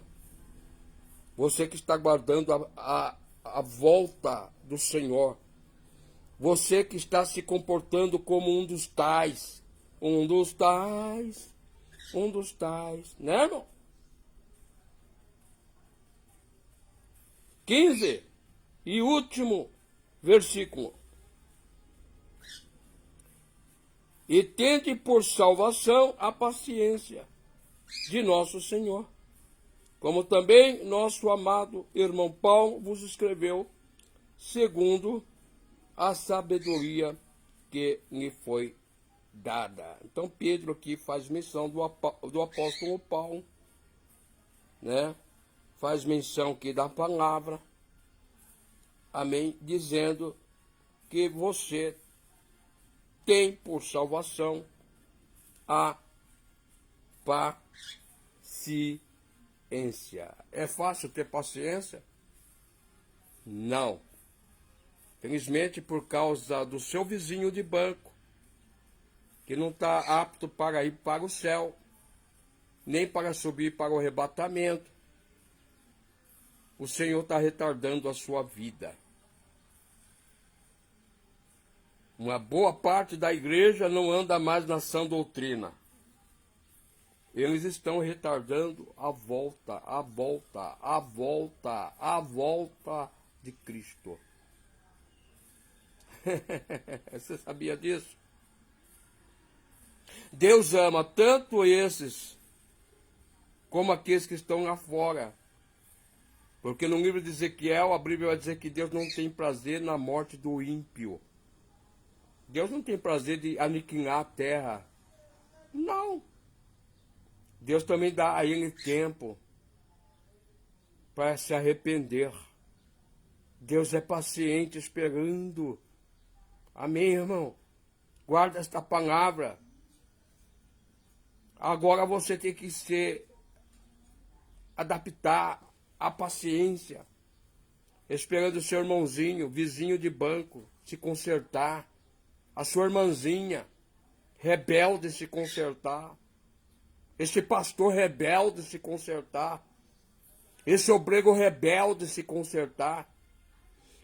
Você que está guardando a volta do Senhor. Você que está se comportando como um dos tais. Um dos tais. Um dos tais. Né, irmão? 15. E último versículo. E tende por salvação a paciência de nosso Senhor, como também nosso amado irmão Paulo vos escreveu, segundo a sabedoria que lhe foi dada. Então Pedro aqui faz menção do apóstolo Paulo, né? Faz menção aqui da palavra, amém, dizendo que você tem por salvação a paciência. É fácil ter paciência? Não. Felizmente, por causa do seu vizinho de banco, que não está apto para ir para o céu, nem para subir para o arrebatamento. O Senhor está retardando a sua vida. Uma boa parte da igreja não anda mais na sã doutrina. Eles estão retardando a volta de Cristo. Você sabia disso? Deus ama tanto esses como aqueles que estão lá fora. Porque no livro de Ezequiel, a Bíblia vai dizer que Deus não tem prazer na morte do ímpio. Deus não tem prazer de aniquilar a terra. Não. Deus também dá a ele tempo para se arrepender. Deus é paciente esperando. Amém, irmão? Guarda esta palavra. Agora você tem que adaptar a paciência, esperando o seu irmãozinho, vizinho de banco, se consertar, a sua irmãzinha, rebelde, se consertar, esse pastor rebelde se consertar, esse obreiro rebelde se consertar,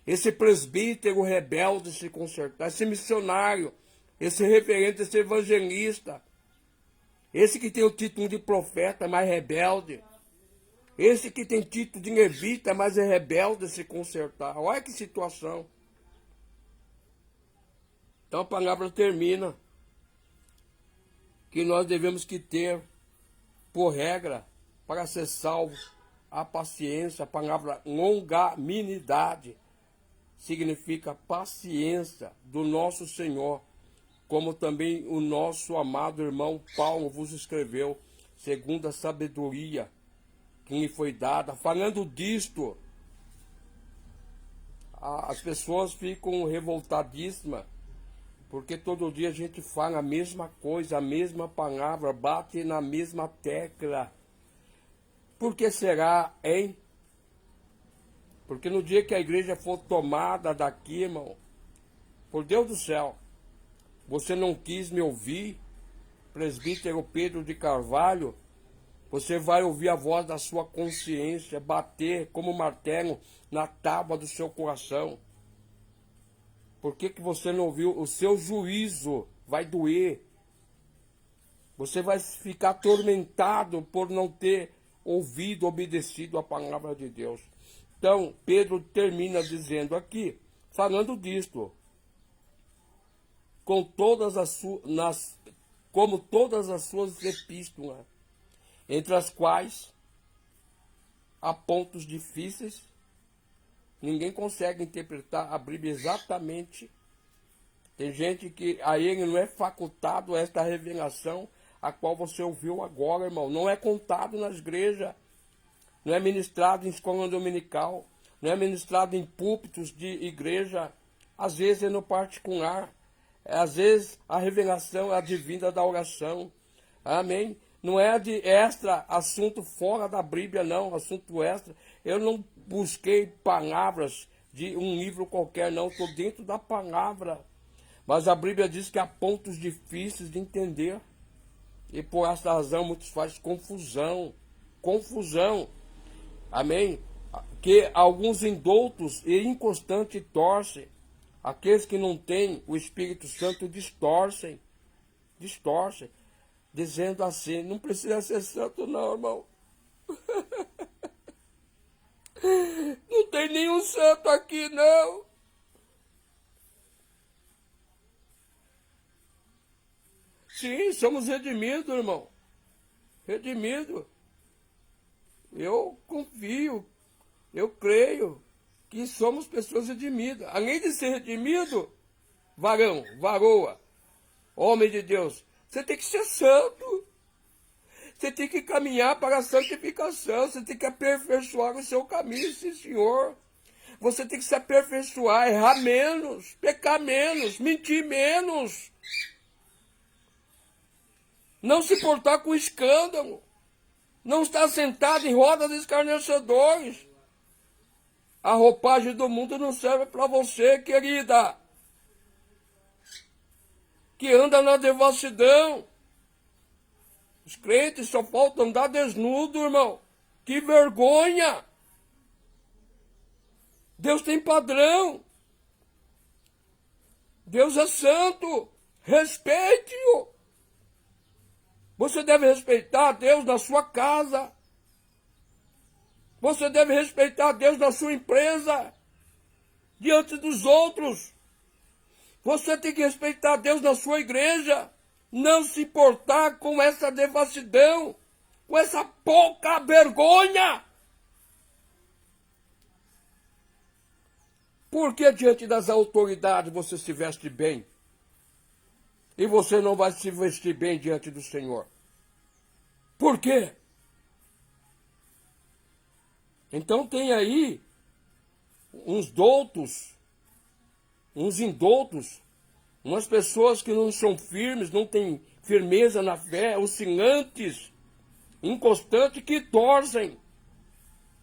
esse presbítero rebelde se consertar, esse missionário, esse reverendo, esse evangelista, esse que tem o título de profeta, mas rebelde, esse que tem título de levita, mas é rebelde, se consertar. Olha que situação. Então a palavra termina que nós devemos que ter, por regra, para ser salvo, a paciência. A palavra longanimidade significa paciência do nosso Senhor, como também o nosso amado irmão Paulo vos escreveu, segundo a sabedoria que lhe foi dada. Falando disto, as pessoas ficam revoltadíssimas, porque todo dia a gente fala a mesma coisa, a mesma palavra, bate na mesma tecla. Por que será, hein? Porque no dia que a igreja for tomada daqui, irmão, por Deus do céu, você não quis me ouvir, presbítero Pedro de Carvalho, você vai ouvir a voz da sua consciência bater como martelo na tábua do seu coração. Por que você não ouviu? O seu juízo vai doer. Você vai ficar atormentado por não ter ouvido, obedecido a palavra de Deus. Então, Pedro termina dizendo aqui, falando disto, como todas as suas epístolas, entre as quais há pontos difíceis. Ninguém consegue interpretar a Bíblia exatamente. Tem gente que a ele não é facultado esta revelação a qual você ouviu agora, irmão. Não é contado nas igrejas, não é ministrado em escola dominical, não é ministrado em púlpitos de igreja. Às vezes é no particular, às vezes a revelação é advinda da oração. Amém? Não é de extra, assunto fora da Bíblia, não, assunto extra. Eu não busquei palavras de um livro qualquer, não, estou dentro da palavra. Mas a Bíblia diz que há pontos difíceis de entender. E por essa razão muitos fazem confusão. Confusão. Amém? Que alguns indoutos e inconstantes torcem. Aqueles que não têm o Espírito Santo distorcem. Distorcem. Dizendo assim, não precisa ser santo não, irmão. Não tem nenhum santo aqui, não. Sim, somos redimidos, irmão. Redimidos. Eu confio, eu creio que somos pessoas redimidas. Além de ser redimido, varão, varoa, homem de Deus, você tem que ser santo. Você tem que caminhar para a santificação. Você tem que aperfeiçoar o seu caminho, sim, Senhor. Você tem que se aperfeiçoar, errar menos, pecar menos, mentir menos. Não se portar com escândalo. Não estar sentado em rodas de escarnecedores. A roupagem do mundo não serve para você, querida. que anda na devassidão. Os crentes só faltam andar desnudo, irmão. Que vergonha! Deus tem padrão. Deus é santo. Respeite-o. Você deve respeitar Deus na sua casa. Você deve respeitar Deus na sua empresa. Diante dos outros. Você tem que respeitar Deus na sua igreja. Não se importar com essa devassidão, com essa pouca vergonha. Por que diante das autoridades você se veste bem? E você não vai se vestir bem diante do Senhor? Por quê? Então tem aí uns doutos, uns indoutos, umas pessoas que não são firmes, não têm firmeza na fé, oscilantes, inconstantes, que torcem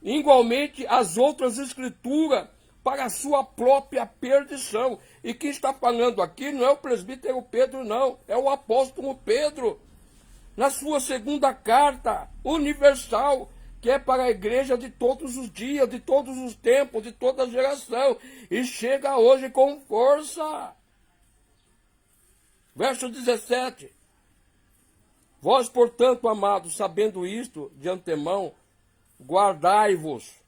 igualmente as outras escrituras para a sua própria perdição. E quem está falando aqui não é o presbítero Pedro, não, é o apóstolo Pedro, na sua segunda carta universal, que é para a igreja de todos os dias, de todos os tempos, de toda geração, e chega hoje com força. Verso 17. Vós, portanto, amados, sabendo isto de antemão, guardai-vos.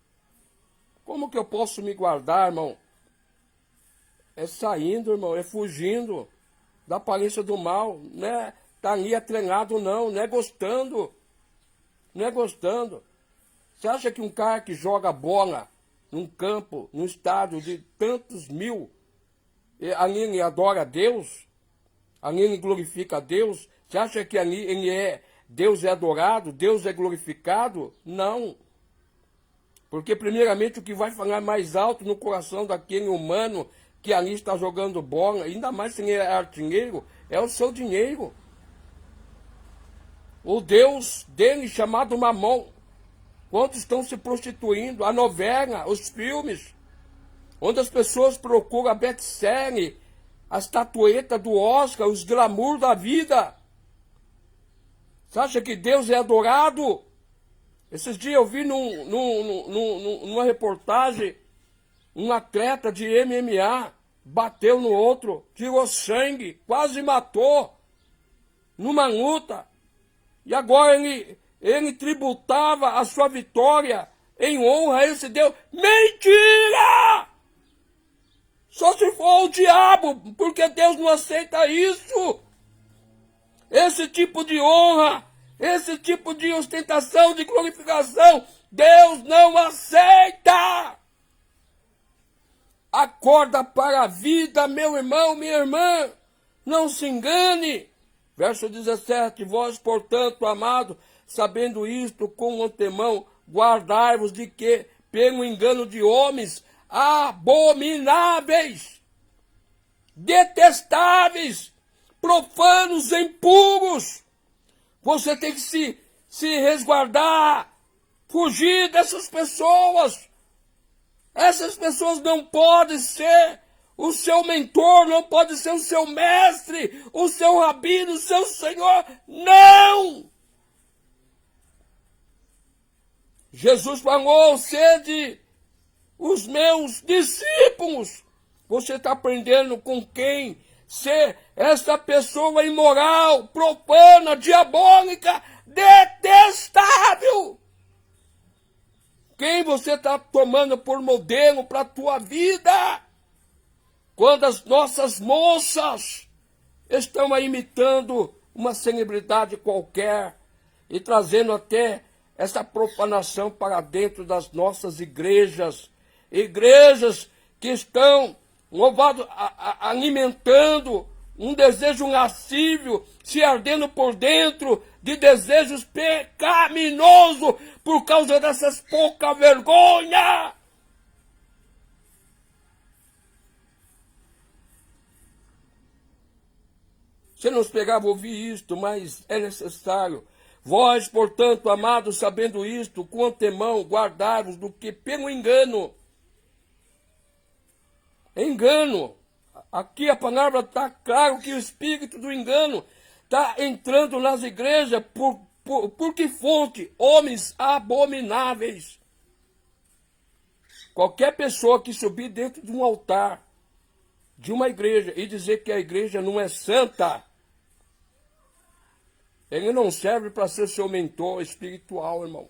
Como que eu posso me guardar, irmão? É saindo, irmão, é fugindo da aparência do mal, não é tá ali atrelado, não é gostando, não é gostando. Você acha que um cara que joga bola num campo, num estádio de tantos mil, ali ele adora a Deus? Ali ele glorifica a Deus? Você acha que ali Deus é adorado, Deus é glorificado? Não. Porque primeiramente o que vai falar mais alto no coração daquele humano que ali está jogando bola, ainda mais se ele é artilheiro, é o seu dinheiro. O Deus dele chamado Mamon. Quantos estão se prostituindo? A novela, os filmes, onde as pessoas procuram a best-seller, a estatueta do Oscar, os glamour da vida. Você acha que Deus é adorado? Esses dias eu vi numa reportagem, um atleta de MMA bateu no outro, tirou sangue, quase matou, numa luta. E agora ele tributava a sua vitória em honra a esse Deus. Mentira! Só se for o diabo, porque Deus não aceita isso. Esse tipo de honra, esse tipo de ostentação, de glorificação, Deus não aceita. Acorda para a vida, meu irmão, minha irmã, não se engane. Verso 17, vós, portanto, amado, sabendo isto com antemão, guardai-vos de que, pelo engano de homens abomináveis, detestáveis, profanos, impuros, você tem que se resguardar, fugir dessas pessoas. Essas pessoas não podem ser o seu mentor, não pode ser o seu mestre, o seu rabino, o seu senhor. Não! Jesus falou, sede os meus discípulos. Você está aprendendo com quem ser essa pessoa imoral, profana, diabólica, detestável. Quem você está tomando por modelo para a tua vida? Quando as nossas moças estão aí imitando uma celebridade qualquer e trazendo até essa profanação para dentro das nossas igrejas. Igrejas que estão, louvado, alimentando um desejo lascívio, se ardendo por dentro de desejos pecaminosos por causa dessas pouca vergonha. Você não esperava ouvir isto, mas é necessário. Vós, portanto, amados, sabendo isto, com antemão, guardai-vos do que pelo engano, Aqui a palavra está claro que o espírito do engano está entrando nas igrejas por que fonte? Homens abomináveis. Qualquer pessoa que subir dentro de um altar, de uma igreja, e dizer que a igreja não é santa, ele não serve para ser seu mentor espiritual, irmão.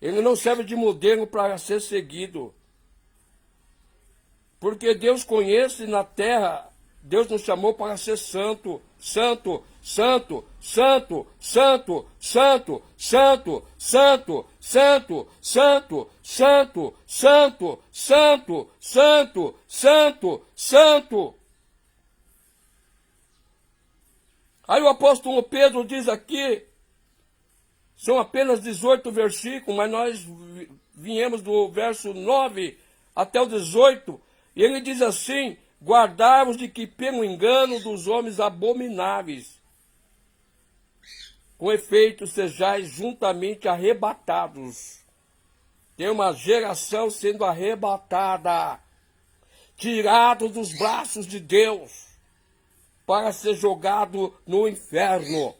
Ele não serve de modelo para ser seguido. Porque Deus conhece na terra, Deus nos chamou para ser santo, santo, santo, santo, santo, santo, santo, santo, santo, santo, santo, santo, santo, santo, santo, santo. Aí o apóstolo Pedro diz aqui, são apenas 18 versículos, mas nós viemos do verso 9 até o 18, e ele diz assim: guardai-vos de que pelo engano dos homens abomináveis, com efeito sejais juntamente arrebatados. Tem uma geração sendo arrebatada, tirado dos braços de Deus, para ser jogado no inferno,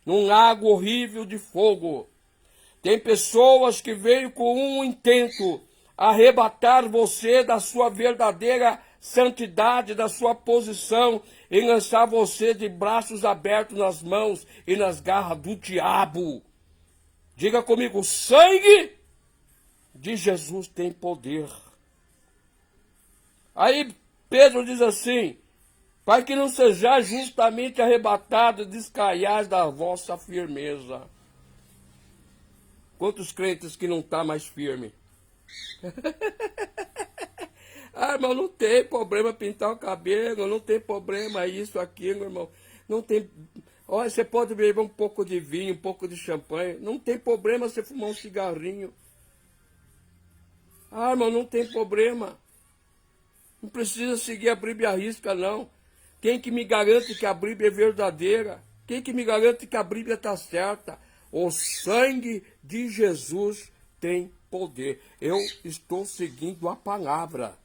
num lago horrível de fogo. Tem pessoas que veio com um intento, arrebatar você da sua verdadeira santidade, da sua posição, e lançar você de braços abertos nas mãos e nas garras do diabo. Diga comigo: o sangue de Jesus tem poder. Aí Pedro diz assim: para que não sejais justamente arrebatados, descaiais da vossa firmeza. Quantos crentes que não estão mais firmes? Ah, irmão, não tem problema pintar o cabelo, não tem problema isso, aquilo, irmão. Não tem. Olha, você pode beber um pouco de vinho, um pouco de champanhe. Não tem problema você fumar um cigarrinho. Ah, irmão, não tem problema. Não precisa seguir a Bíblia à risca, não. Quem que me garante que a Bíblia é verdadeira? Quem que me garante que a Bíblia está certa? O sangue de Jesus tem poder. Eu estou seguindo a palavra.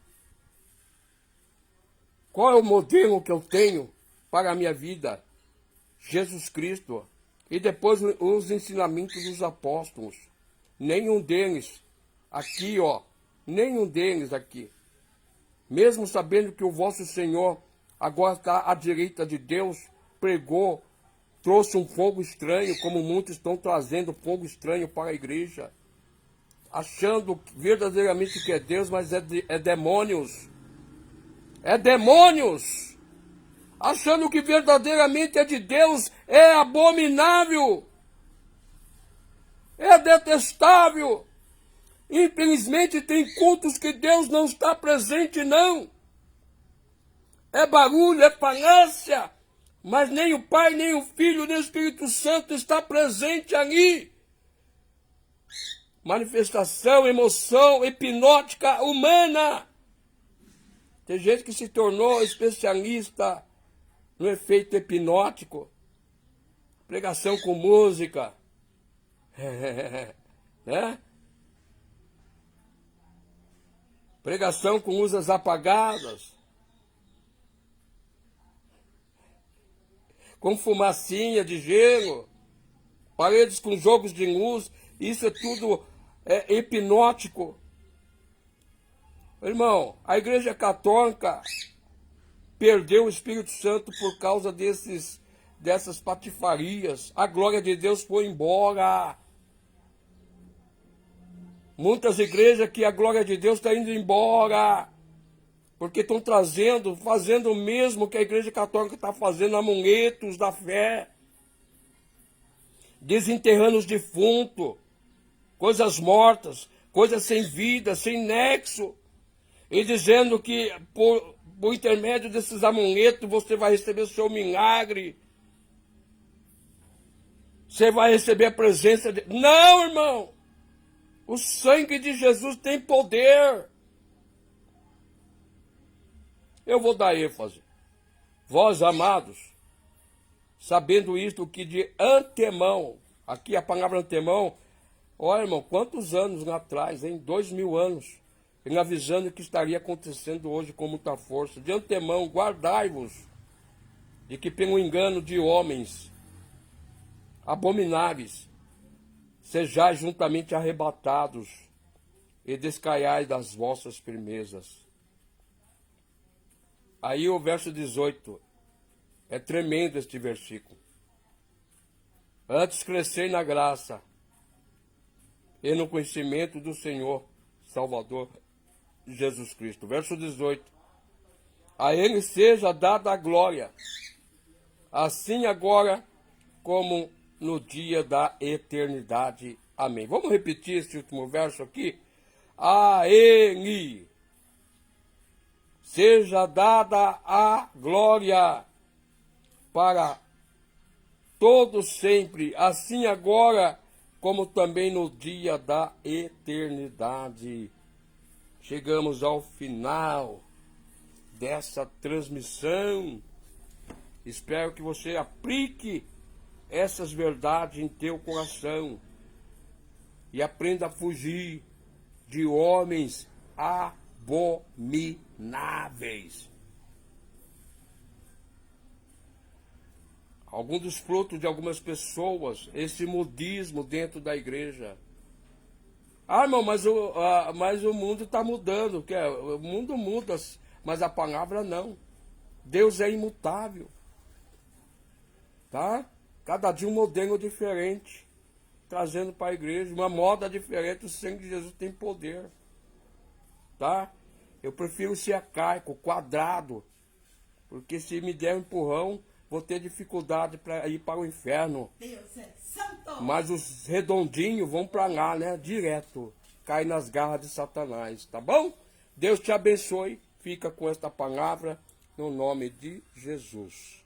Qual é o modelo que eu tenho para a minha vida? Jesus Cristo. E depois os ensinamentos dos apóstolos. Nenhum deles aqui, ó. Nenhum deles aqui. Mesmo sabendo que o vosso Senhor agora está à direita de Deus, pregou, trouxe um fogo estranho, como muitos estão trazendo fogo estranho para a igreja, achando verdadeiramente que é Deus, mas é demônios. É demônios! Achando que verdadeiramente é de Deus, é abominável, é detestável. Infelizmente tem cultos que Deus não está presente, não. É barulho, é falância, mas nem o Pai, nem o Filho, nem o Espírito Santo está presente ali. Manifestação, emoção hipnótica humana. Tem gente que se tornou especialista no efeito hipnótico. Pregação com música. Né? Pregação com luzes apagadas. Com fumacinha de gelo, paredes com jogos de luz, isso é tudo hipnótico. Irmão, a Igreja Católica perdeu o Espírito Santo por causa dessas patifarias. A glória de Deus foi embora. Muitas igrejas que a glória de Deus está indo embora. Porque estão fazendo o mesmo que a Igreja Católica está fazendo, amuletos da fé, desenterrando os defuntos, coisas mortas, coisas sem vida, sem nexo, e dizendo que por intermédio desses amuletos você vai receber o seu milagre, você vai receber a presença de... Não, irmão! O sangue de Jesus tem poder. Eu vou dar ênfase. Vós, amados, sabendo isto, que de antemão, aqui a palavra antemão, olha, irmão, quantos anos atrás, hein? 2000 anos, ele avisando o que estaria acontecendo hoje com muita força. De antemão, guardai-vos de que pelo engano de homens abomináveis sejais juntamente arrebatados e descaiais das vossas firmezas. Aí o verso 18, é tremendo este versículo. Antes crescei na graça e no conhecimento do Senhor Salvador Jesus Cristo. Verso 18. A ele seja dada a glória, assim agora como no dia da eternidade. Amém. Vamos repetir esse último verso aqui? A ele seja dada a glória para todos sempre, assim agora como também no dia da eternidade. Chegamos ao final dessa transmissão. Espero que você aplique essas verdades em teu coração e aprenda a fugir de homens abomináveis. Algum dos frutos de algumas pessoas, esse modismo dentro da igreja. Ah, irmão, mas o mundo está mudando. O mundo muda, mas a palavra não. Deus é imutável. Tá? Cada dia um modelo diferente, trazendo para a igreja uma moda diferente. O sangue de Jesus tem poder. Tá? Eu prefiro ser arcaico, quadrado, porque se me der um empurrão, vou ter dificuldade para ir para o inferno. Deus é santo. Mas os redondinhos vão para lá, né? Direto. Cai nas garras de Satanás, tá bom? Deus te abençoe. Fica com esta palavra no nome de Jesus.